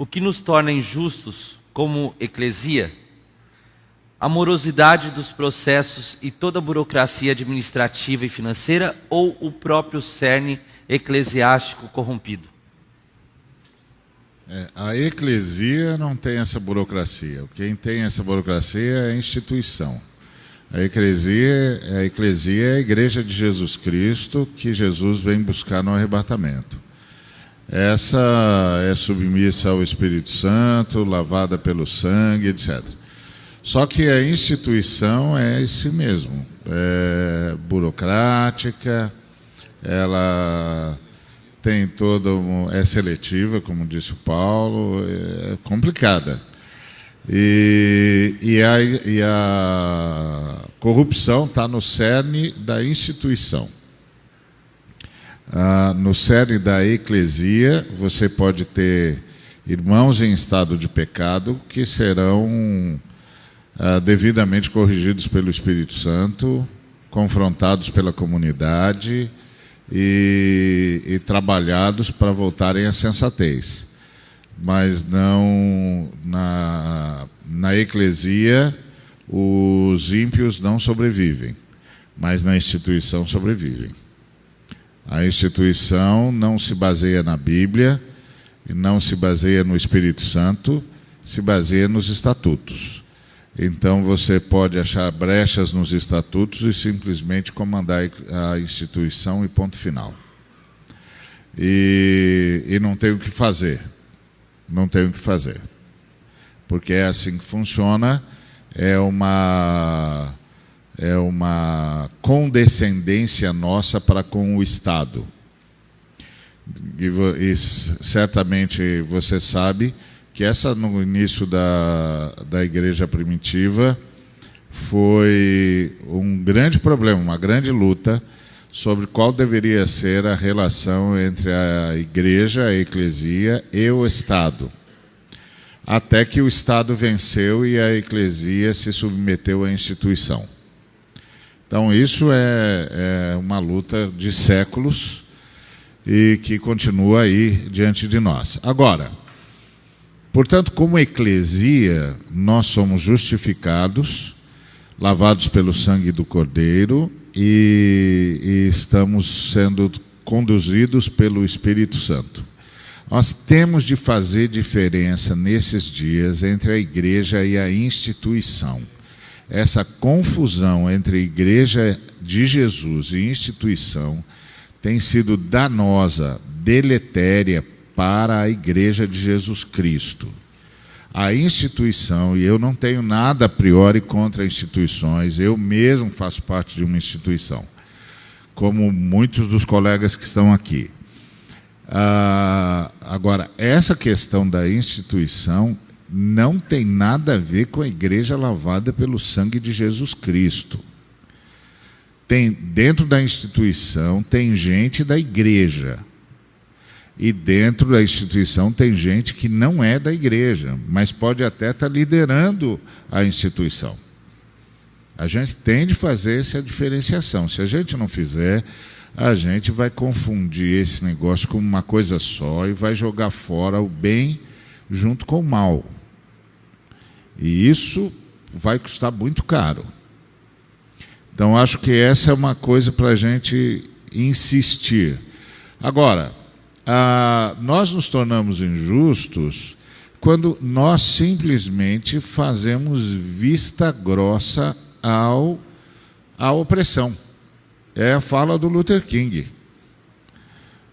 O que nos torna injustos como eclesia? A morosidade dos processos e toda a burocracia administrativa e financeira ou o próprio cerne eclesiástico corrompido? A eclesia não tem essa burocracia. Quem tem essa burocracia é a instituição. A eclesia é a igreja de Jesus Cristo que Jesus vem buscar no arrebatamento. Essa é submissa ao Espírito Santo, lavada pelo sangue, etc. Só que a instituição é esse mesmo. É burocrática, ela tem é seletiva, como disse o Paulo, é complicada. E a corrupção está no cerne da instituição. No cerne da eclesia, você pode ter irmãos em estado de pecado que serão devidamente corrigidos pelo Espírito Santo, confrontados pela comunidade e trabalhados para voltarem à sensatez. Mas não na eclesia os ímpios não sobrevivem, mas na instituição sobrevivem. A instituição não se baseia na Bíblia e não se baseia no Espírito Santo, se baseia nos estatutos. Então você pode achar brechas nos estatutos e simplesmente comandar a instituição e ponto final. E não tem o que fazer. Não tem o que fazer. Porque é assim que funciona, é uma condescendência nossa para com o Estado. E certamente você sabe que essa, no início da igreja primitiva, foi um grande problema, uma grande luta sobre qual deveria ser a relação entre a igreja, a eclesia e o Estado. Até que o Estado venceu e a eclesia se submeteu à instituição. Então isso é uma luta de séculos e que continua aí diante de nós. Agora, portanto, como eclesia, nós somos justificados, lavados pelo sangue do Cordeiro e estamos sendo conduzidos pelo Espírito Santo. Nós temos de fazer diferença nesses dias entre a igreja e a instituição. Essa confusão entre a igreja de Jesus e instituição tem sido danosa, deletéria para a igreja de Jesus Cristo. A instituição, e eu não tenho nada a priori contra instituições, eu mesmo faço parte de uma instituição, como muitos dos colegas que estão aqui. Agora, essa questão da instituição não tem nada a ver com a igreja lavada pelo sangue de Jesus Cristo. Dentro da instituição tem gente da igreja. E dentro da instituição tem gente que não é da igreja, mas pode até estar liderando a instituição. A gente tem de fazer essa diferenciação. Se a gente não fizer, a gente vai confundir esse negócio como uma coisa só e vai jogar fora o bem junto com o mal. E isso vai custar muito caro. Então, acho que essa é uma coisa para a gente insistir. Agora, nós nos tornamos injustos quando nós simplesmente fazemos vista grossa à opressão. É a fala do Luther King.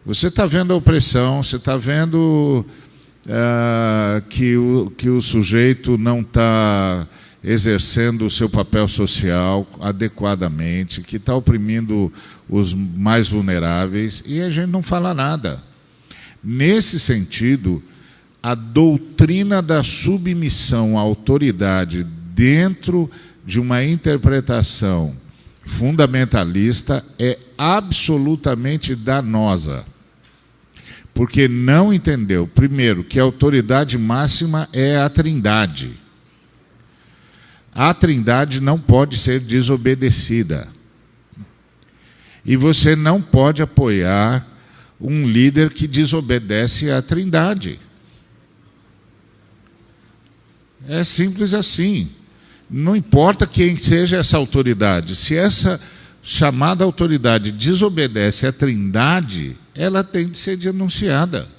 Você está vendo a opressão, você está vendo que o sujeito não está exercendo o seu papel social adequadamente, que está oprimindo os mais vulneráveis, e a gente não fala nada. Nesse sentido, a doutrina da submissão à autoridade dentro de uma interpretação fundamentalista é absolutamente danosa. Porque não entendeu, primeiro, que a autoridade máxima é a Trindade. A Trindade não pode ser desobedecida. E você não pode apoiar um líder que desobedece à Trindade. É simples assim. Não importa quem seja essa autoridade, se essa chamada autoridade desobedece à Trindade, ela tem de ser denunciada.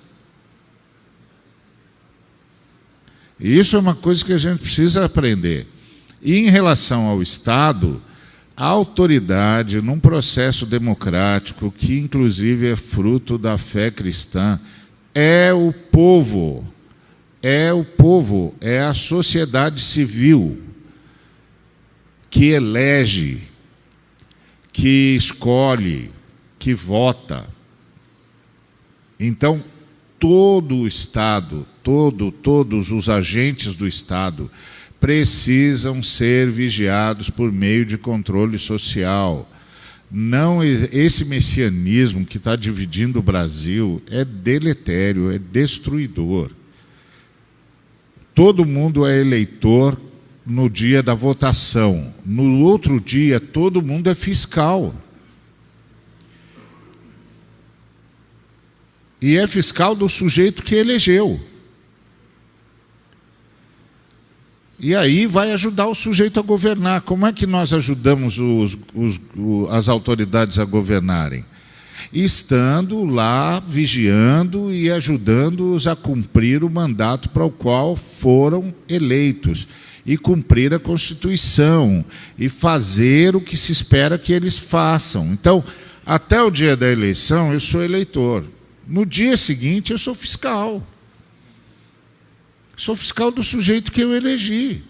E isso é uma coisa que a gente precisa aprender. E em relação ao Estado, a autoridade, num processo democrático, que inclusive é fruto da fé cristã, é o povo. É o povo, é a sociedade civil que elege, que escolhe, que vota. Então, todo o Estado, todos os agentes do Estado precisam ser vigiados por meio de controle social. Não, esse messianismo que está dividindo o Brasil é deletério, é destruidor. Todo mundo é eleitor no dia da votação. No outro dia, todo mundo é fiscal. E é fiscal do sujeito que elegeu. E aí vai ajudar o sujeito a governar. Como é que nós ajudamos as autoridades a governarem? Estando lá, vigiando e ajudando-os a cumprir o mandato para o qual foram eleitos. E cumprir a Constituição. E fazer o que se espera que eles façam. Então, até o dia da eleição, eu sou eleitor. No dia seguinte, eu sou fiscal. Sou fiscal do sujeito que eu elegi.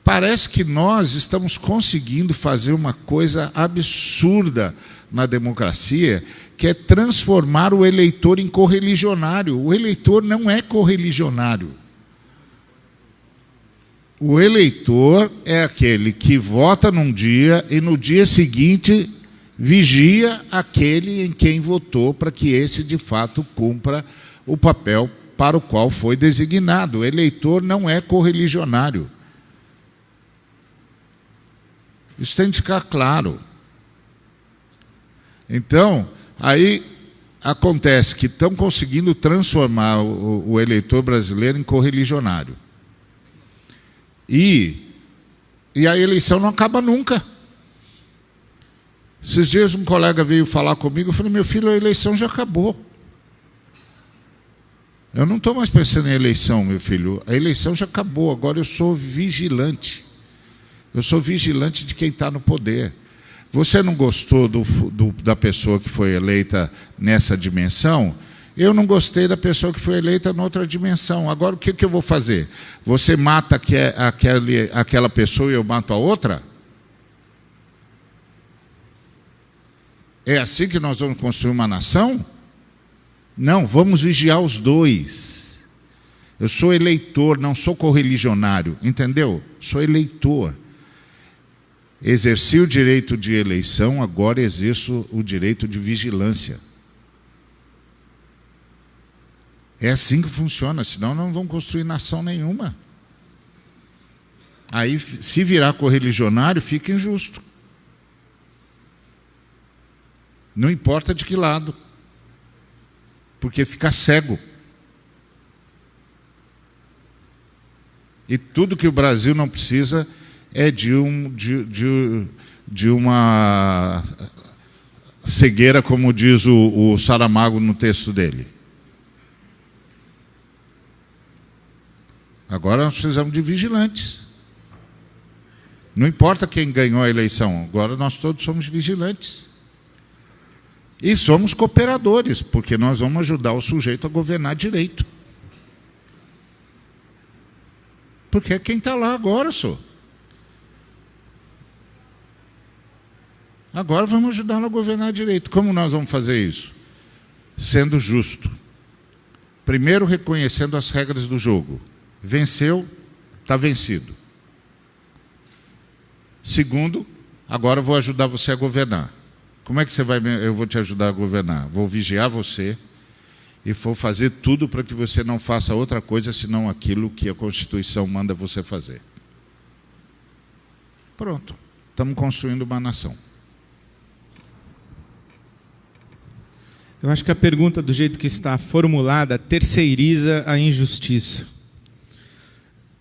Parece que nós estamos conseguindo fazer uma coisa absurda na democracia, que é transformar o eleitor em correligionário. O eleitor não é correligionário. O eleitor é aquele que vota num dia e no dia seguinte vigia aquele em quem votou para que esse de fato cumpra o papel para o qual foi designado. O eleitor não é correligionário. Isso tem de ficar claro. Então, aí acontece que estão conseguindo transformar o eleitor brasileiro em correligionário. E a eleição não acaba nunca. Esses dias um colega veio falar comigo, eu falei, meu filho, a eleição já acabou. Eu não estou mais pensando em eleição, meu filho. A eleição já acabou, agora eu sou vigilante. Eu sou vigilante de quem está no poder. Você não gostou da pessoa que foi eleita nessa dimensão? Eu não gostei da pessoa que foi eleita noutra dimensão. Agora o que eu vou fazer? Você mata aquela pessoa e eu mato a outra? É assim que nós vamos construir uma nação? Não, vamos vigiar os dois. Eu sou eleitor, não sou correligionário, entendeu? Sou eleitor. Exerci o direito de eleição, agora exerço o direito de vigilância. É assim que funciona, senão não vamos construir nação nenhuma. Aí, se virar correligionário, fica injusto. Não importa de que lado. Porque fica cego. E tudo que o Brasil não precisa é de uma cegueira, como diz o Saramago no texto dele. Agora nós precisamos de vigilantes. Não importa quem ganhou a eleição, agora nós todos somos vigilantes. E somos cooperadores, porque nós vamos ajudar o sujeito a governar direito. Porque é quem está lá agora, só. Agora vamos ajudá-lo a governar direito. Como nós vamos fazer isso? Sendo justo. Primeiro, reconhecendo as regras do jogo. Venceu, está vencido. Segundo, agora eu vou ajudar você a governar. Como é que eu vou te ajudar a governar? Vou vigiar você e vou fazer tudo para que você não faça outra coisa senão aquilo que a Constituição manda você fazer. Pronto, estamos construindo uma nação. Eu acho que a pergunta, do jeito que está formulada, terceiriza a injustiça.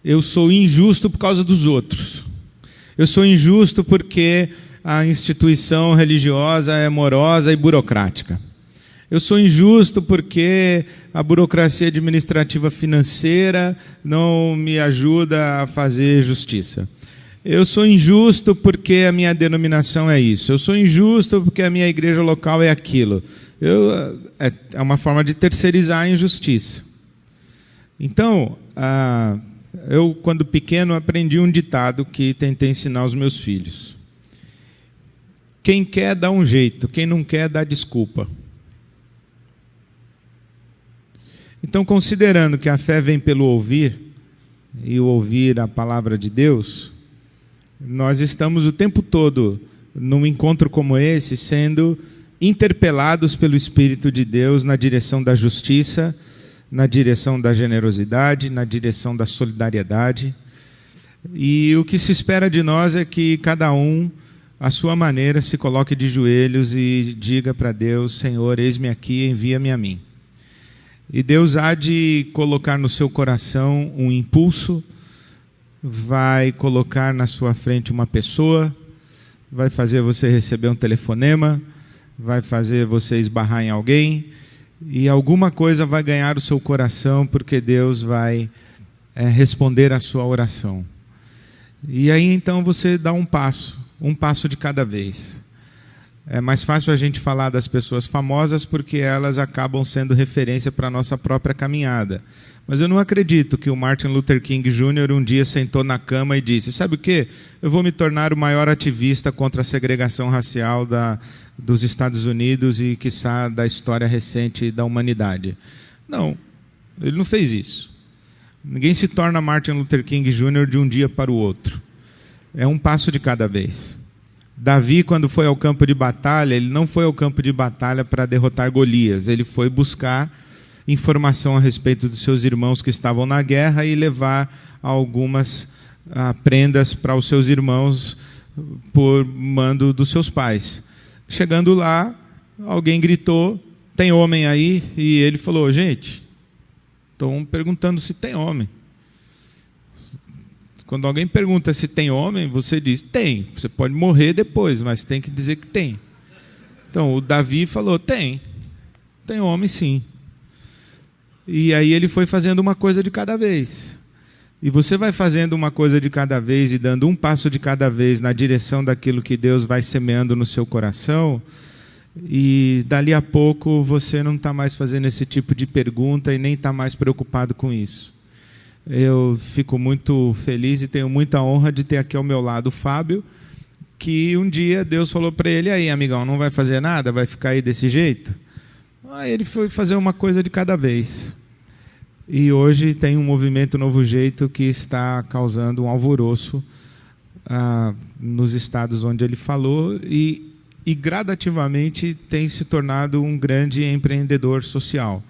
Eu sou injusto por causa dos outros. Eu sou injusto porque a instituição religiosa é morosa e burocrática. Eu sou injusto porque a burocracia administrativa financeira não me ajuda a fazer justiça. Eu sou injusto porque a minha denominação é isso. Eu sou injusto porque a minha igreja local é aquilo. É uma forma de terceirizar a injustiça. Então, eu, quando pequeno, aprendi um ditado que tentei ensinar aos meus filhos. Quem quer, dá um jeito. Quem não quer, dá desculpa. Então, considerando que a fé vem pelo ouvir, e o ouvir a palavra de Deus, nós estamos o tempo todo, num encontro como esse, sendo interpelados pelo Espírito de Deus na direção da justiça, na direção da generosidade, na direção da solidariedade. E o que se espera de nós é que cada um, à sua maneira, se coloque de joelhos e diga para Deus: Senhor, eis-me aqui, envia-me a mim. E Deus há de colocar no seu coração um impulso, vai colocar na sua frente uma pessoa, vai fazer você receber um telefonema, vai fazer você esbarrar em alguém, e alguma coisa vai ganhar o seu coração, porque Deus vai responder à sua oração. E aí então você dá um passo de cada vez. É mais fácil a gente falar das pessoas famosas porque elas acabam sendo referência para a nossa própria caminhada. Mas eu não acredito que o Martin Luther King Jr. um dia sentou na cama e disse: sabe o quê? Eu vou me tornar o maior ativista contra a segregação racial dos Estados Unidos e, quiçá, da história recente da humanidade. Não, ele não fez isso. Ninguém se torna Martin Luther King Jr. de um dia para o outro. É um passo de cada vez. Davi, quando foi ao campo de batalha, ele não foi ao campo de batalha para derrotar Golias. Ele foi buscar informação a respeito dos seus irmãos que estavam na guerra e levar algumas prendas para os seus irmãos por mando dos seus pais. Chegando lá, alguém gritou: tem homem aí? E ele falou: gente, estão perguntando se tem homem. Quando alguém pergunta se tem homem, você diz: tem. Você pode morrer depois, mas tem que dizer que tem. Então, o Davi falou: tem homem sim. E aí ele foi fazendo uma coisa de cada vez. E você vai fazendo uma coisa de cada vez e dando um passo de cada vez na direção daquilo que Deus vai semeando no seu coração, e dali a pouco você não está mais fazendo esse tipo de pergunta e nem está mais preocupado com isso. Eu fico muito feliz e tenho muita honra de ter aqui ao meu lado o Fábio, que um dia Deus falou para ele: aí, amigão, não vai fazer nada? Vai ficar aí desse jeito? Aí ele foi fazer uma coisa de cada vez. E hoje tem um movimento Novo Jeito que está causando um alvoroço nos estados onde ele falou e gradativamente tem se tornado um grande empreendedor social.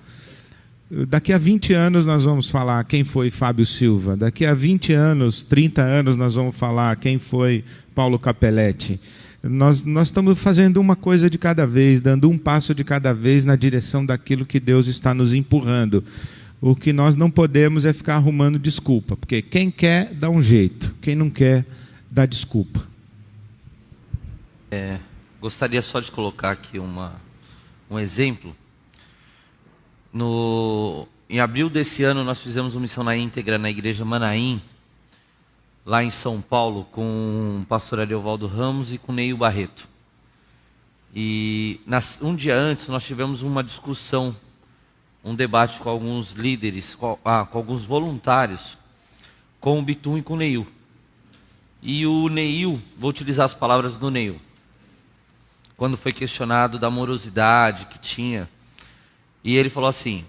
Daqui a 20 anos nós vamos falar quem foi Fábio Silva. Daqui a 20 anos, 30 anos, nós vamos falar quem foi Paulo Capelletti. Nós estamos fazendo uma coisa de cada vez, dando um passo de cada vez na direção daquilo que Deus está nos empurrando. O que nós não podemos é ficar arrumando desculpa, porque quem quer, dá um jeito. Quem não quer, dá desculpa. Gostaria só de colocar aqui um exemplo. Em abril desse ano, nós fizemos uma missão na íntegra na igreja Manaim, lá em São Paulo, com o pastor Ariovaldo Ramos e com o Neil Barreto. E um dia antes, nós tivemos uma discussão, um debate com alguns líderes, com alguns voluntários, com o Bitum e com o Neil. E o Neil, vou utilizar as palavras do Neil, quando foi questionado da morosidade que tinha. E ele falou assim: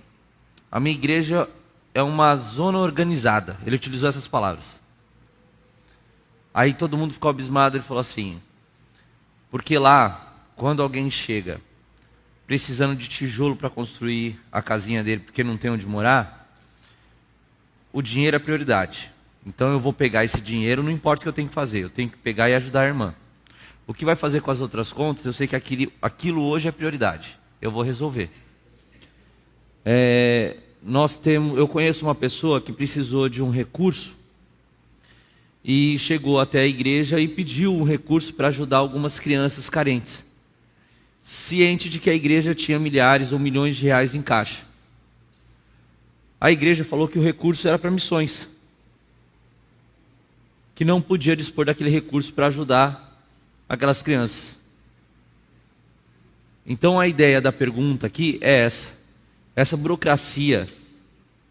a minha igreja é uma zona organizada. Ele utilizou essas palavras. Aí todo mundo ficou abismado. Ele falou assim: porque lá, quando alguém chega precisando de tijolo para construir a casinha dele, porque não tem onde morar, o dinheiro é prioridade. Então eu vou pegar esse dinheiro, não importa o que eu tenho que fazer, eu tenho que pegar e ajudar a irmã. O que vai fazer com as outras contas, eu sei que aquilo hoje é prioridade. eu vou resolver. Eu conheço uma pessoa que precisou de um recurso e chegou até a igreja e pediu um recurso para ajudar algumas crianças carentes, ciente de que a igreja tinha milhares ou milhões de reais em caixa. A igreja falou que o recurso era para missões, que não podia dispor daquele recurso para ajudar aquelas crianças. Então a ideia da pergunta aqui é essa burocracia,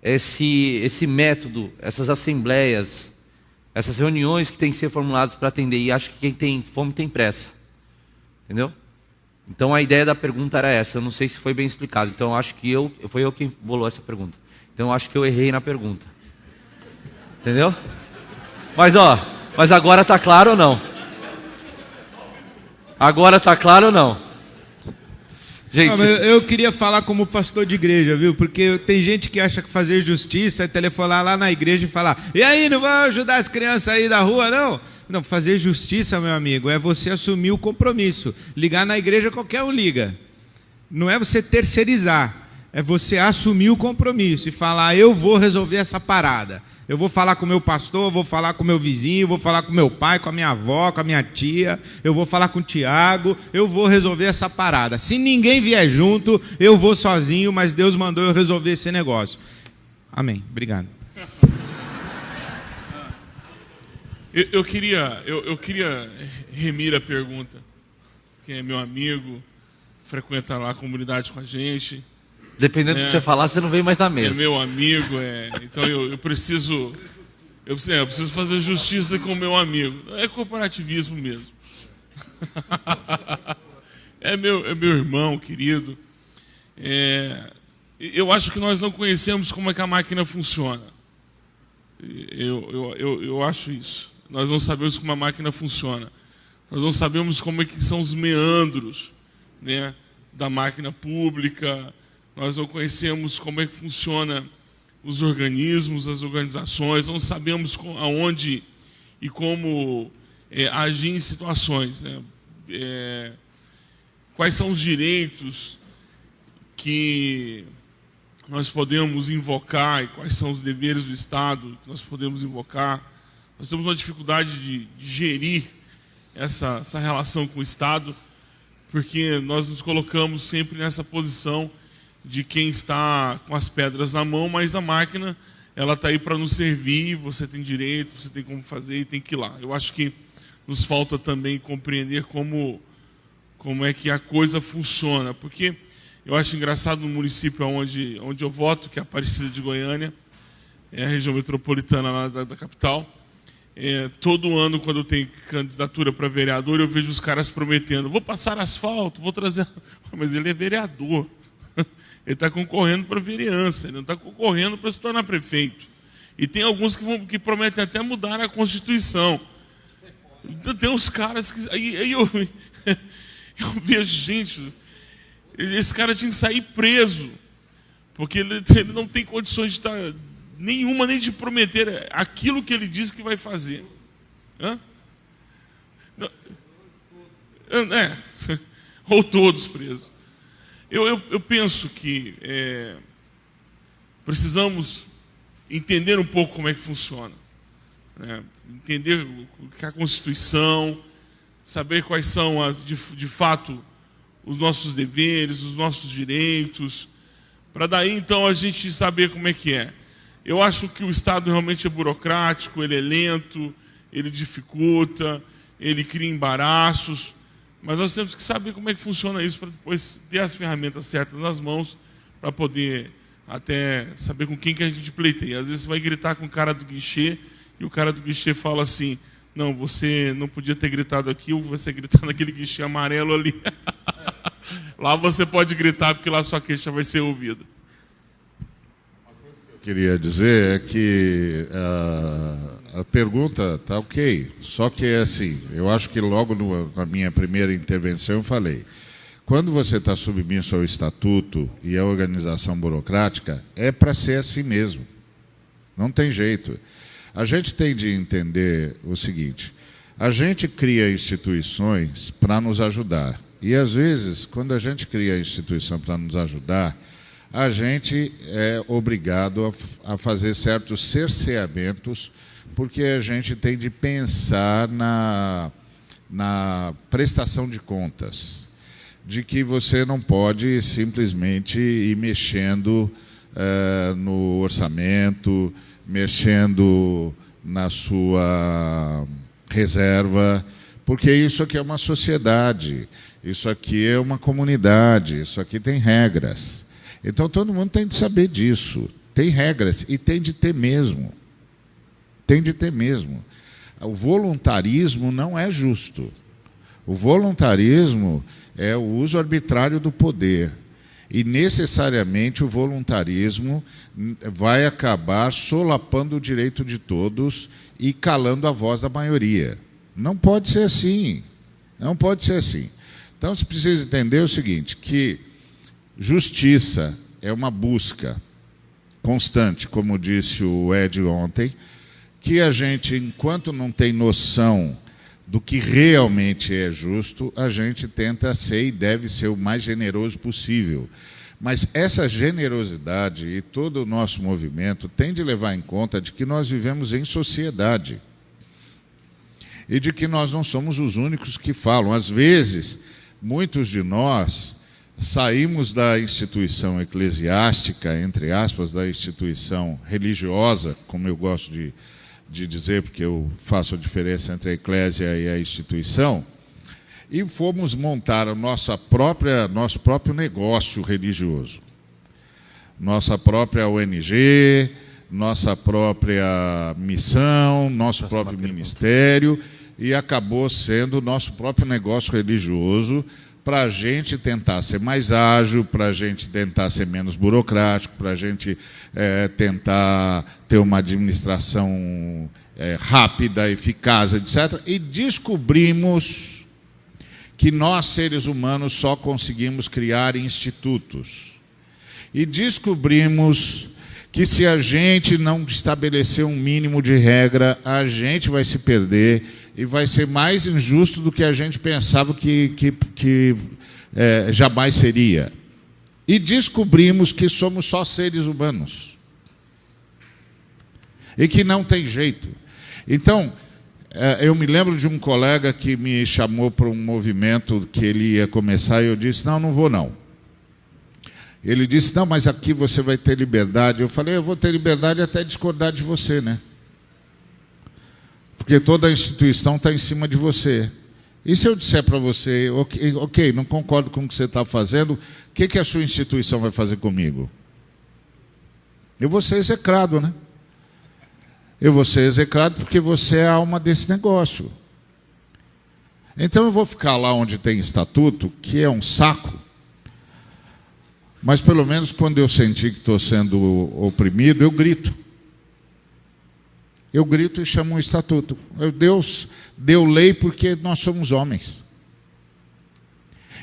esse método, essas assembleias, essas reuniões que têm que ser formuladas para atender, e acho que quem tem fome tem pressa, entendeu? Então a ideia da pergunta era essa, eu não sei se foi bem explicado, então acho que foi eu quem bolou essa pergunta, então acho que eu errei na pergunta, entendeu? Mas agora está claro ou não? Agora está claro ou não? Gente, eu queria falar como pastor de igreja, viu? Porque tem gente que acha que fazer justiça é telefonar lá na igreja e falar: e aí, não vai ajudar as crianças aí da rua, não? Não, fazer justiça, meu amigo, é você assumir o compromisso. Ligar na igreja, qualquer um liga. Não é você terceirizar, é você assumir o compromisso e falar: eu vou resolver essa parada. Eu vou falar com o meu pastor, eu vou falar com o meu vizinho, eu vou falar com o meu pai, com a minha avó, com a minha tia, eu vou falar com o Tiago, eu vou resolver essa parada. Se ninguém vier junto, eu vou sozinho, mas Deus mandou eu resolver esse negócio. Amém. Obrigado. Eu queria remir a pergunta. Quem é meu amigo, frequenta lá a comunidade com a gente. Dependendo do que você falar, você não vem mais na mesa. É meu amigo, então eu preciso fazer justiça com o meu amigo. É corporativismo mesmo. É meu irmão querido. Eu acho que nós não conhecemos como é que a máquina funciona. Eu acho isso. Nós não sabemos como a máquina funciona. Nós não sabemos como é que são os meandros, né, da máquina pública. Nós não conhecemos como é que funciona os organismos, as organizações, não sabemos aonde e como agir em situações, né? Quais são os direitos que nós podemos invocar e quais são os deveres do Estado que nós podemos invocar. Nós temos uma dificuldade de gerir essa relação com o Estado, porque nós nos colocamos sempre nessa posição de quem está com as pedras na mão, mas a máquina, ela está aí para nos servir, você tem direito, você tem como fazer e tem que ir lá. Eu acho que nos falta também compreender como é que a coisa funciona, porque eu acho engraçado no município onde eu voto, que é a Aparecida de Goiânia, é a região metropolitana lá da capital. Todo ano, quando tem candidatura para vereador, eu vejo os caras prometendo: vou passar asfalto, vou trazer... Mas ele é vereador. Ele está concorrendo para vereança, ele não está concorrendo para se tornar prefeito. E tem alguns que prometem até mudar a Constituição. Então, tem uns caras que... Aí eu vejo, gente, esse cara tinha que sair preso, porque ele não tem condições de estar nenhuma, nem de prometer aquilo que ele diz que vai fazer. Ou todos presos. Eu penso que precisamos entender um pouco como é que funciona, né? Entender o que é a Constituição, saber quais são, de fato, os nossos deveres, os nossos direitos, para daí então a gente saber como é que é. Eu acho que o Estado realmente é burocrático, ele é lento, ele dificulta, ele cria embaraços. Mas nós temos que saber como é que funciona isso para depois ter as ferramentas certas nas mãos para poder até saber com quem que a gente pleiteia. Às vezes você vai gritar com o cara do guichê e o cara do guichê fala assim: não, você não podia ter gritado aqui, ou você gritar naquele guichê amarelo ali. Lá você pode gritar porque lá sua queixa vai ser ouvida. O que eu queria dizer é que a pergunta está ok, só que é assim, eu acho que logo na minha primeira intervenção eu falei: quando você está submisso ao estatuto e à organização burocrática, é para ser assim mesmo, não tem jeito. A gente tem de entender o seguinte: a gente cria instituições para nos ajudar, E, às vezes, quando a gente cria a instituição para nos ajudar, a gente é obrigado a fazer certos cerceamentos, porque a gente tem de pensar na prestação de contas, de que você não pode simplesmente ir mexendo no orçamento, mexendo na sua reserva, porque isso aqui é uma sociedade, isso aqui é uma comunidade, isso aqui tem regras. Então todo mundo tem de saber disso. Tem regras e tem de ter mesmo. Tem de ter mesmo. O voluntarismo não é justo. O voluntarismo é o uso arbitrário do poder. E necessariamente o voluntarismo vai acabar solapando o direito de todos e calando a voz da maioria. Não pode ser assim. Não pode ser assim. Então você precisa entender o seguinte, que justiça é uma busca constante, como disse o Ed ontem, que a gente, enquanto não tem noção do que realmente é justo, a gente tenta ser e deve ser o mais generoso possível. Mas essa generosidade e todo o nosso movimento tem de levar em conta de que nós vivemos em sociedade e de que nós não somos os únicos que falam. Às vezes, muitos de nós saímos da instituição eclesiástica, entre aspas, da instituição religiosa, como eu gosto de dizer, porque eu faço a diferença entre a eclésia e a instituição, e fomos montar a nosso próprio negócio religioso. Nossa própria ONG, nossa própria missão, nosso próprio ministério, e acabou sendo o nosso próprio negócio religioso, para a gente tentar ser mais ágil, para a gente tentar ser menos burocrático, para a gente tentar ter uma administração rápida, eficaz, etc. E descobrimos que nós, seres humanos, só conseguimos criar institutos. E descobrimos que se a gente não estabelecer um mínimo de regra, a gente vai se perder e vai ser mais injusto do que a gente pensava que jamais seria. E descobrimos que somos só seres humanos. E que não tem jeito. Então, eu me lembro de um colega que me chamou para um movimento que ele ia começar e eu disse, não vou não. Ele disse, não, mas aqui você vai ter liberdade. Eu falei, eu vou ter liberdade até discordar de você, né? Porque toda a instituição está em cima de você. E se eu disser para você, ok, não concordo com o que você está fazendo, o que a sua instituição vai fazer comigo? Eu vou ser execrado, né? Eu vou ser execrado porque você é a alma desse negócio. Então eu vou ficar lá onde tem estatuto, que é um saco, mas pelo menos quando eu sentir que estou sendo oprimido, eu grito. Eu grito e chamo um estatuto. Deus deu lei porque nós somos homens.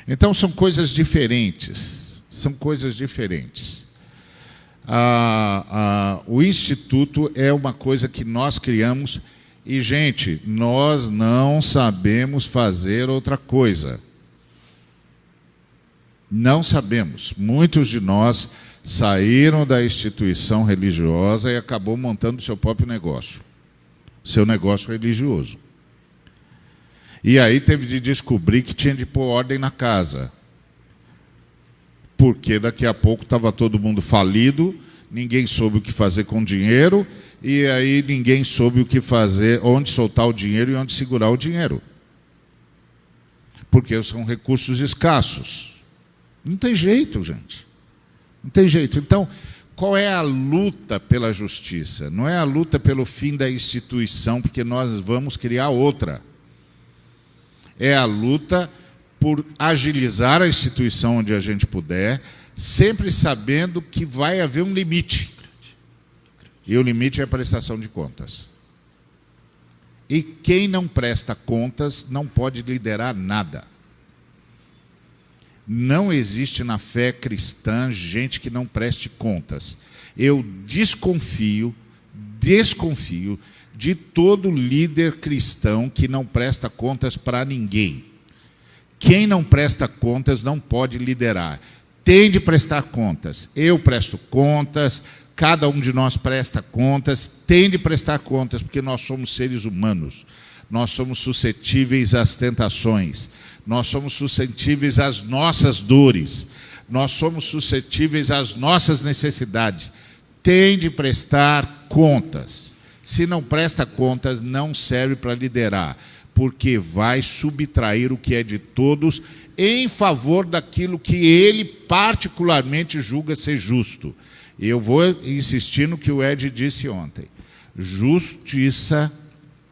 Então são coisas diferentes. São coisas diferentes. O instituto é uma coisa que nós criamos e, gente, nós não sabemos fazer outra coisa. Não sabemos. Muitos de nós saíram da instituição religiosa e acabou montando seu próprio negócio. Seu negócio religioso. E aí teve de descobrir que tinha de pôr ordem na casa. Porque daqui a pouco estava todo mundo falido, ninguém soube o que fazer com o dinheiro, e aí ninguém soube o que fazer, onde soltar o dinheiro e onde segurar o dinheiro. Porque são recursos escassos. Não tem jeito, gente. Não tem jeito. Então, qual é a luta pela justiça? Não é a luta pelo fim da instituição, porque nós vamos criar outra. É a luta por agilizar a instituição onde a gente puder, sempre sabendo que vai haver um limite. E o limite é a prestação de contas. E quem não presta contas não pode liderar nada. Não existe na fé cristã gente que não preste contas. Eu desconfio de todo líder cristão que não presta contas para ninguém. Quem não presta contas não pode liderar. Tem de prestar contas. Eu presto contas, cada um de nós presta contas, tem de prestar contas, porque nós somos seres humanos. Nós somos suscetíveis às tentações. Nós somos suscetíveis às nossas dores. Nós somos suscetíveis às nossas necessidades. Tem de prestar contas. Se não presta contas, não serve para liderar, porque vai subtrair o que é de todos em favor daquilo que ele particularmente julga ser justo. Eu vou insistir no que o Ed disse ontem. Justiça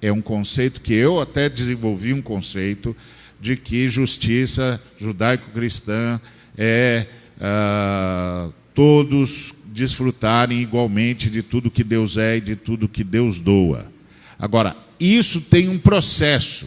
é um conceito que eu até desenvolvi, um conceito de que justiça judaico-cristã é todos desfrutarem igualmente de tudo que Deus é e de tudo que Deus doa. Agora, isso tem um processo.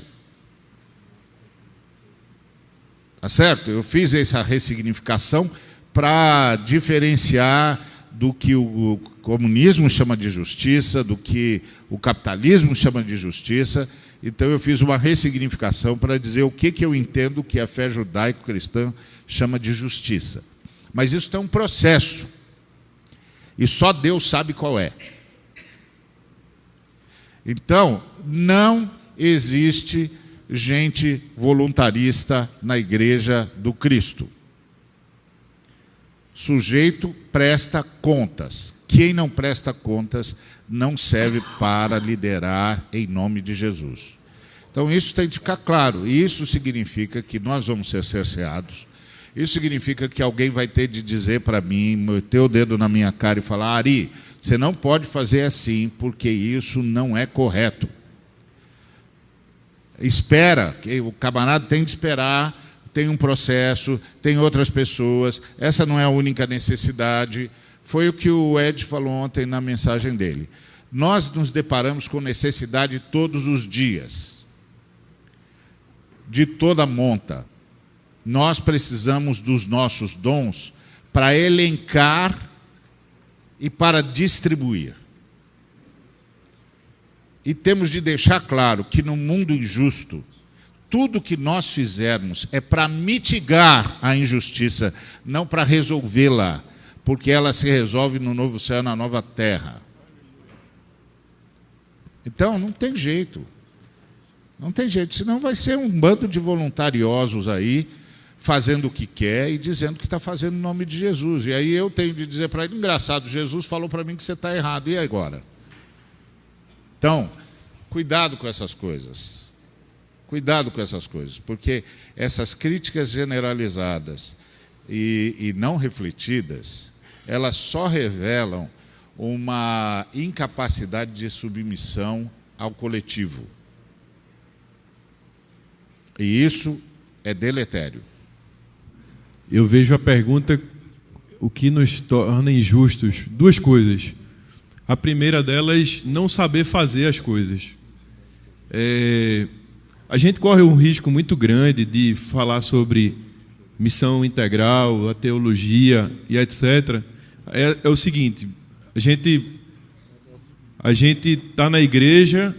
Tá certo? Eu fiz essa ressignificação para diferenciar do que o comunismo chama de justiça, do que o capitalismo chama de justiça. Então eu fiz uma ressignificação para dizer o que eu entendo que a fé judaico-cristã chama de justiça. Mas isso tem um processo. E só Deus sabe qual é. Então, não existe gente voluntarista na igreja do Cristo. Sujeito presta contas. Quem não presta contas não serve para liderar em nome de Jesus. Então isso tem de ficar claro. Isso significa que nós vamos ser cerceados. Isso significa que alguém vai ter de dizer para mim, meter o dedo na minha cara e falar: Ari, você não pode fazer assim, porque isso não é correto. Espera, o camarada tem de esperar, tem um processo, tem outras pessoas, essa não é a única necessidade. Foi o que o Ed falou ontem na mensagem dele. Nós nos deparamos com necessidade todos os dias, de toda monta. Nós precisamos dos nossos dons para elencar e para distribuir. E temos de deixar claro que no mundo injusto, tudo que nós fizermos é para mitigar a injustiça, não para resolvê-la, porque ela se resolve no novo céu e na nova terra. Então, não tem jeito. Não tem jeito, senão vai ser um bando de voluntariosos aí, fazendo o que quer e dizendo que está fazendo em nome de Jesus. E aí eu tenho de dizer para ele: engraçado, Jesus falou para mim que você está errado, e agora? Então, cuidado com essas coisas. Cuidado com essas coisas, porque essas críticas generalizadas e não refletidas, elas só revelam uma incapacidade de submissão ao coletivo. E isso é deletério. Eu vejo a pergunta, o que nos torna injustos, duas coisas. A primeira delas, não saber fazer as coisas. A gente corre um risco muito grande de falar sobre missão integral, a teologia e etc. É o seguinte: a gente está na igreja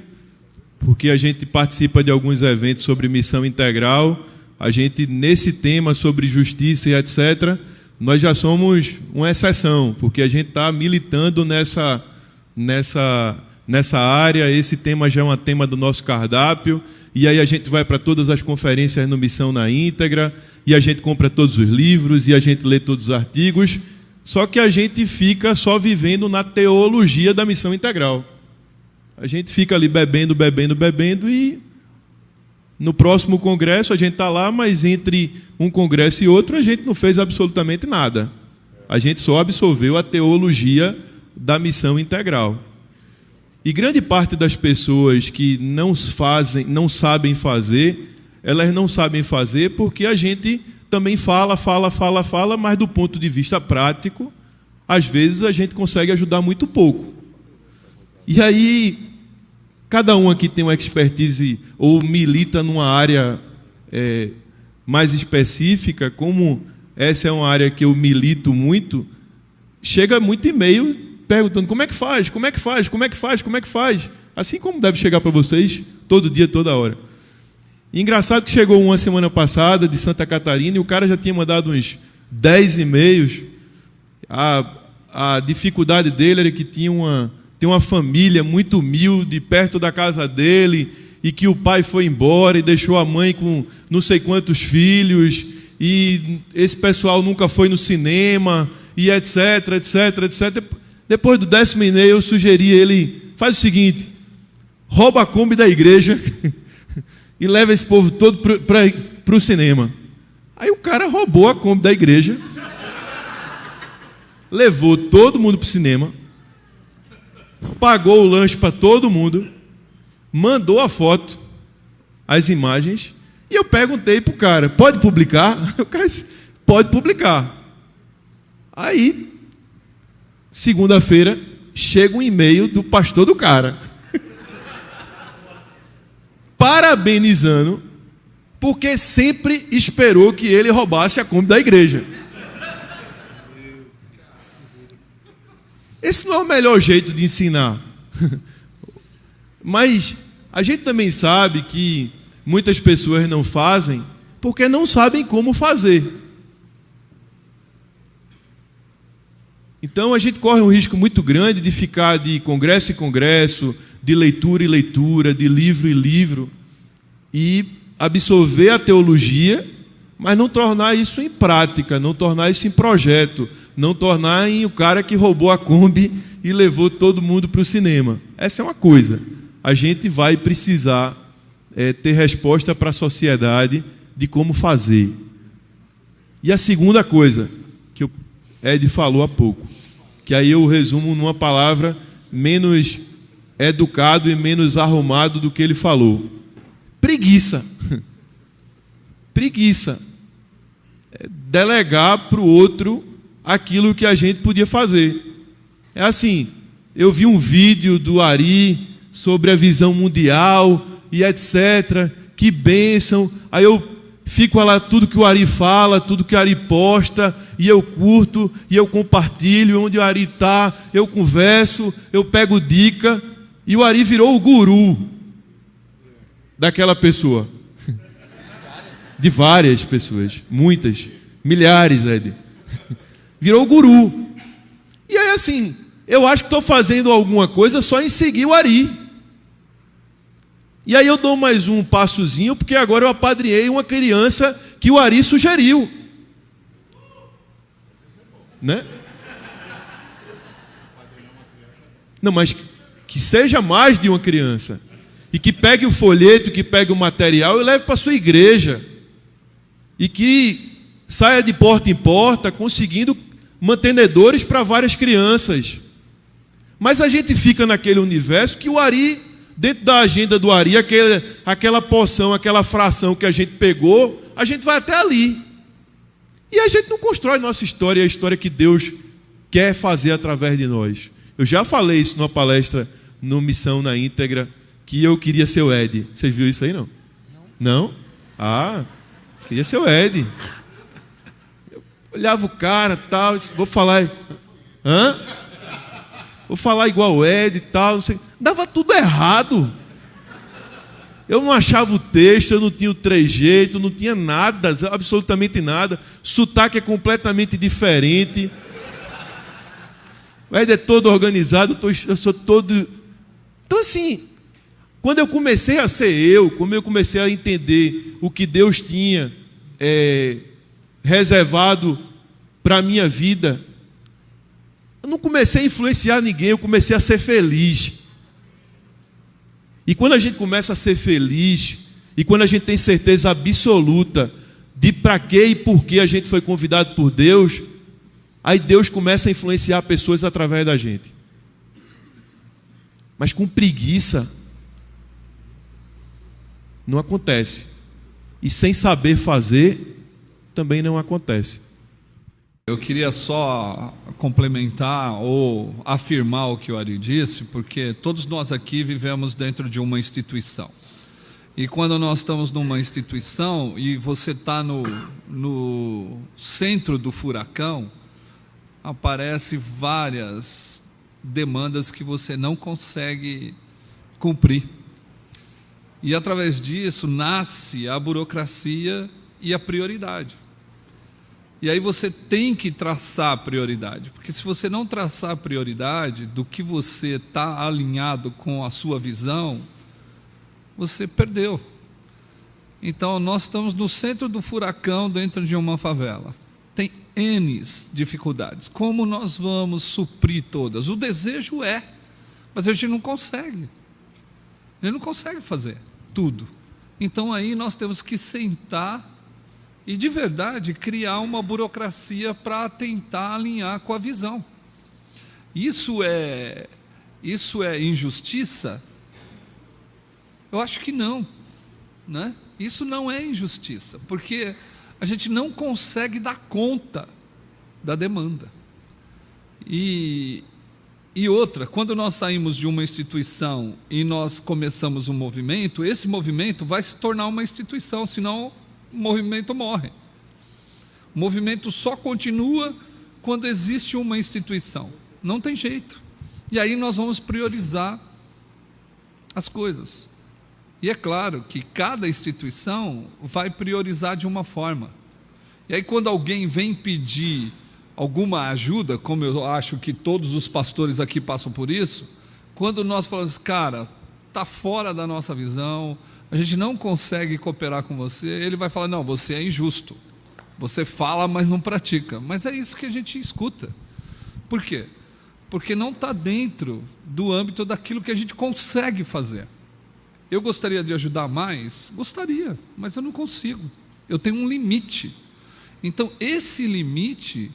porque a gente participa de alguns eventos sobre missão integral. A gente, nesse tema sobre justiça e etc., nós já somos uma exceção, porque a gente está militando nessa área. Esse tema já é um tema do nosso cardápio, e aí a gente vai para todas as conferências no Missão na Íntegra, e a gente compra todos os livros, e a gente lê todos os artigos, só que a gente fica só vivendo na teologia da missão integral. A gente fica ali bebendo, e no próximo congresso a gente está lá, mas entre um congresso e outro a gente não fez absolutamente nada. A gente só absorveu a teologia da missão integral. E grande parte das pessoas que não sabem fazer, elas não sabem fazer porque a gente também fala, mas do ponto de vista prático, às vezes a gente consegue ajudar muito pouco. E aí, cada um aqui tem uma expertise ou milita numa área mais específica. Como essa é uma área que eu milito muito, chega muito e-mail perguntando como é que faz, assim como deve chegar para vocês todo dia, toda hora. E engraçado que chegou uma semana passada de Santa Catarina e o cara já tinha mandado uns 10 e-mails. A dificuldade dele era que tem uma família muito humilde perto da casa dele e que o pai foi embora e deixou a mãe com não sei quantos filhos e esse pessoal nunca foi no cinema e etc, etc, etc. Depois do 10º e-mail eu sugeri ele, faz o seguinte, rouba a Kombi da igreja e leva esse povo todo para o cinema. Aí o cara roubou a Kombi da igreja, levou todo mundo para o cinema, pagou o lanche para todo mundo, mandou a foto, as imagens, e eu perguntei para o cara, pode publicar? O cara disse, pode publicar. Aí, segunda-feira, chega um e-mail do pastor do cara, parabenizando, porque sempre esperou que ele roubasse a Kombi da igreja. Esse não é o melhor jeito de ensinar. Mas a gente também sabe que muitas pessoas não fazem porque não sabem como fazer. Então a gente corre um risco muito grande de ficar de congresso em congresso, de leitura em leitura, de livro em livro, e absorver a teologia, mas não tornar isso em prática, não tornar isso em projeto, não tornar em o cara que roubou a Kombi e levou todo mundo para o cinema. Essa é uma coisa. A gente vai precisar ter resposta para a sociedade de como fazer. E a segunda coisa, que o Ed falou há pouco, que aí eu resumo numa palavra menos educado e menos arrumado do que ele falou. Preguiça. Preguiça. Delegar para o outro aquilo que a gente podia fazer. É assim, eu vi um vídeo do Ari sobre a visão mundial e etc, que bênção, aí eu fico lá tudo que o Ari fala, tudo que o Ari posta, e eu curto, e eu compartilho, onde o Ari está, eu converso, eu pego dica, e o Ari virou o guru daquela pessoa. De várias pessoas, muitas, milhares, Ed. Virou o guru. E aí assim, eu acho que estou fazendo alguma coisa só em seguir o Ari. E aí eu dou mais um passozinho, porque agora eu apadrinhei uma criança que o Ari sugeriu. Né? Não, mas que seja mais de uma criança. E que pegue o folheto, que pegue o material e leve para a sua igreja. E que saia de porta em porta, conseguindo mantenedores para várias crianças. Mas a gente fica naquele universo que o Ari, dentro da agenda do Ari, aquela porção, aquela fração que a gente pegou, a gente vai até ali. E a gente não constrói nossa história, a história que Deus quer fazer através de nós. Eu já falei isso numa palestra no Missão na Íntegra, que eu queria ser o Ed. Vocês viram isso aí, não? Não? Ah, queria ser o Ed. Eu olhava o cara e tal, vou falar... Hã? Vou falar igual o Ed e tal, não sei. Dava tudo errado. Eu não achava o texto, eu não tinha o trejeito, não tinha nada, absolutamente nada. Sotaque é completamente diferente. O Ed é todo organizado, eu sou todo... Então assim, quando eu comecei a ser como eu comecei a entender o que Deus tinha reservado para a minha vida, eu não comecei a influenciar ninguém, eu comecei a ser feliz. E quando a gente começa a ser feliz, e quando a gente tem certeza absoluta de para que e por que a gente foi convidado por Deus, aí Deus começa a influenciar pessoas através da gente. Mas com preguiça, não acontece. E sem saber fazer, também não acontece. Eu queria só complementar ou afirmar o que o Ari disse, porque todos nós aqui vivemos dentro de uma instituição. E quando nós estamos numa instituição e você está no centro do furacão, aparecem várias demandas que você não consegue cumprir. E através disso nasce a burocracia e a prioridade. E aí você tem que traçar a prioridade, porque se você não traçar a prioridade do que você está alinhado com a sua visão, você perdeu. Então nós estamos no centro do furacão dentro de uma favela. Tem N dificuldades. Como nós vamos suprir todas? O desejo mas a gente não consegue. A gente não consegue fazer tudo. Então aí nós temos que sentar e de verdade criar uma burocracia para tentar alinhar com a visão. Isso é injustiça? Eu acho que não, né? Isso não é injustiça, porque a gente não consegue dar conta da demanda. E outra, quando nós saímos de uma instituição e nós começamos um movimento, esse movimento vai se tornar uma instituição, senão o movimento morre. O movimento só continua quando existe uma instituição. Não tem jeito. E aí nós vamos priorizar as coisas. E é claro que cada instituição vai priorizar de uma forma. E aí quando alguém vem pedir alguma ajuda, como eu acho que todos os pastores aqui passam por isso, quando nós falamos, cara, está fora da nossa visão, a gente não consegue cooperar com você, ele vai falar, não, você é injusto, você fala, mas não pratica. Mas é isso que a gente escuta. Por quê? Porque não está dentro do âmbito daquilo que a gente consegue fazer. Eu gostaria de ajudar mais? Gostaria, mas eu não consigo, eu tenho um limite. Então esse limite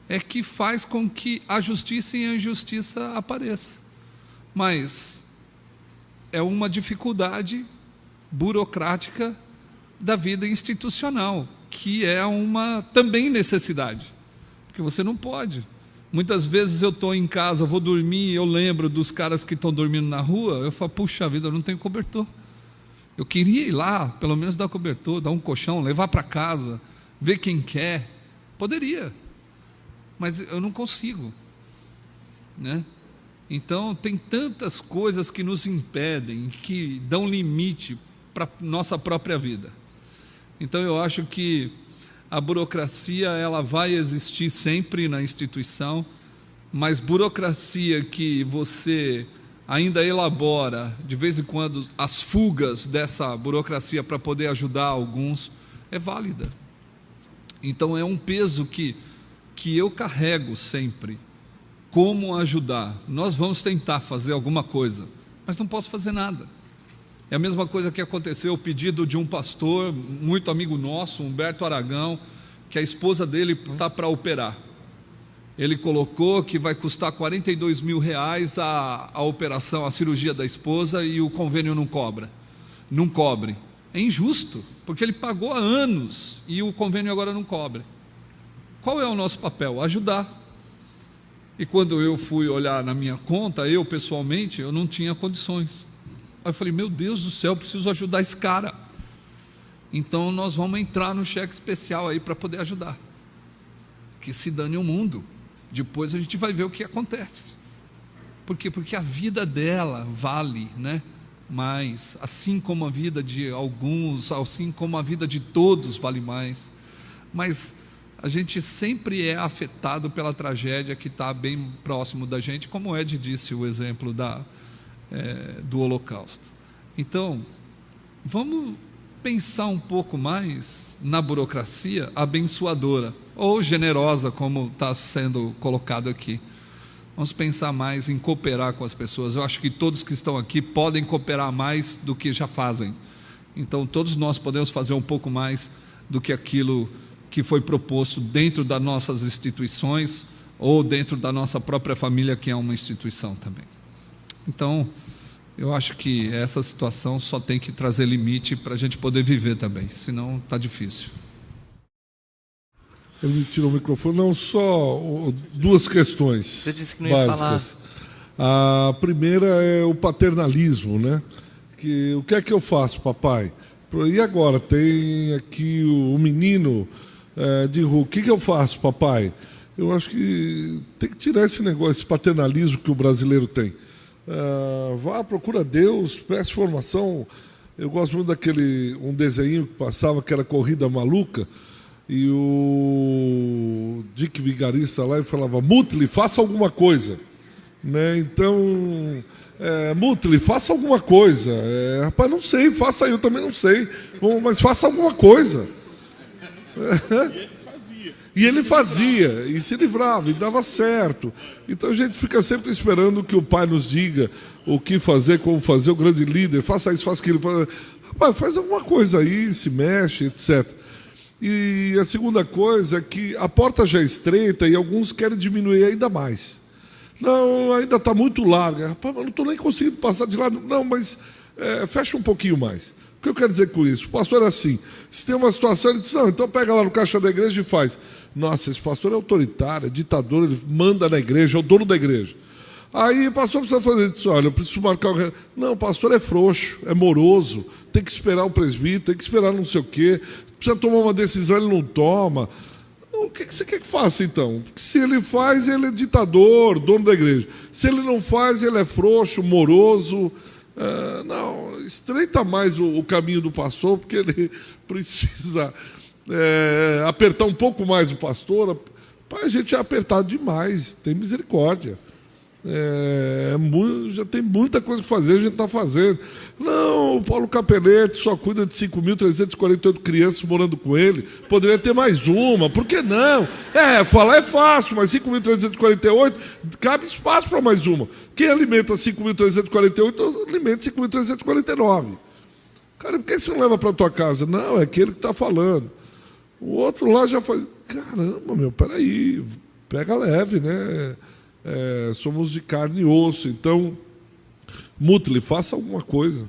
é que faz com que a justiça e a injustiça apareçam. Mas é uma dificuldade burocrática da vida institucional, que é uma também necessidade, porque você não pode. Muitas vezes eu estou em casa, vou dormir, eu lembro dos caras que estão dormindo na rua, eu falo, puxa vida, eu não tenho cobertor. Eu queria ir lá, pelo menos dar cobertor, dar um colchão, levar para casa, ver quem quer. Poderia, mas eu não consigo, né? Então tem tantas coisas que nos impedem, que dão limite para nossa própria vida. Então eu acho que a burocracia ela vai existir sempre na instituição, mas burocracia que você ainda elabora de vez em quando as fugas dessa burocracia para poder ajudar alguns é válida. Então é um peso que eu carrego sempre. Como ajudar? Nós vamos tentar fazer alguma coisa, mas não posso fazer nada. É a mesma coisa que aconteceu, o pedido de um pastor, muito amigo nosso, Humberto Aragão, que a esposa dele está para operar. Ele colocou que vai custar R$42 mil a operação, a cirurgia da esposa, e o convênio não cobre. É injusto, porque ele pagou há anos e o convênio agora não cobre. Qual é o nosso papel? Ajudar. E quando eu fui olhar na minha conta, eu pessoalmente, eu não tinha condições. Aí eu falei, meu Deus do céu, eu preciso ajudar esse cara. Então nós vamos entrar no cheque especial aí para poder ajudar. Que se dane o mundo. Depois a gente vai ver o que acontece. Por quê? Porque a vida dela vale, né? Mais, assim como a vida de alguns, assim como a vida de todos vale mais. Mas a gente sempre é afetado pela tragédia que está bem próximo da gente, como o Ed disse o exemplo do Holocausto. Então, vamos pensar um pouco mais na burocracia abençoadora, ou generosa, como está sendo colocado aqui. Vamos pensar mais em cooperar com as pessoas. Eu acho que todos que estão aqui podem cooperar mais do que já fazem. Então, todos nós podemos fazer um pouco mais do que aquilo que foi proposto dentro das nossas instituições ou dentro da nossa própria família, que é uma instituição também. Então, eu acho que essa situação só tem que trazer limite para a gente poder viver também, senão está difícil. Ele tirou o microfone. Não, só duas questões. Você disse que não ia básicas. A primeira é o paternalismo, né? O que é que eu faço, papai? E agora? Tem aqui o menino de rua. O que eu faço, papai? Eu acho que tem que tirar esse negócio, esse paternalismo que o brasileiro tem. Vá, procura Deus, peça formação Eu gosto muito um desenho que passava, que era Corrida Maluca, e o Dick Vigarista lá falava: Mutli, faça alguma coisa. Né? Então, Mutli, faça alguma coisa. Rapaz, não sei, faça aí, eu também não sei. Bom, mas faça alguma coisa. E ele fazia, e se livrava, e dava certo. Então a gente fica sempre esperando que o pai nos diga o que fazer, como fazer, o grande líder, faça isso, faça aquilo. Rapaz, faz alguma coisa aí, se mexe, etc. E a segunda coisa é que a porta já é estreita e alguns querem diminuir ainda mais. Não, ainda está muito larga. Rapaz, eu não estou nem conseguindo passar de lado. Não, mas fecha um pouquinho mais. O que eu quero dizer com isso? O pastor é assim, se tem uma situação, ele diz: não, então pega lá no caixa da igreja e faz. Nossa, esse pastor é autoritário, é ditador, ele manda na igreja, é o dono da igreja. Aí o pastor precisa fazer, ele diz: olha, eu preciso marcar o... Não, o pastor é frouxo, é moroso, tem que esperar o presbítero, tem que esperar não sei o quê, precisa tomar uma decisão, ele não toma. O que você quer que faça, então? Porque se ele faz, ele é ditador, dono da igreja. Se ele não faz, ele é frouxo, moroso. Não, estreita mais o caminho do pastor, porque ele precisa apertar um pouco mais o pastor. A gente é apertado demais, tem misericórdia. Já tem muita coisa que fazer, a gente está fazendo. Não, o Paulo Capelletti só cuida de 5.348 crianças morando com ele. Poderia ter mais uma, por que não? Falar é fácil, mas 5.348 cabe espaço para mais uma. Quem alimenta 5.348 alimenta 5.349. Cara, por que você não leva para a tua casa? Não, é aquele que está falando. O outro lá já faz. Caramba, peraí, pega leve, né? Somos de carne e osso, então, Mutli, faça alguma coisa.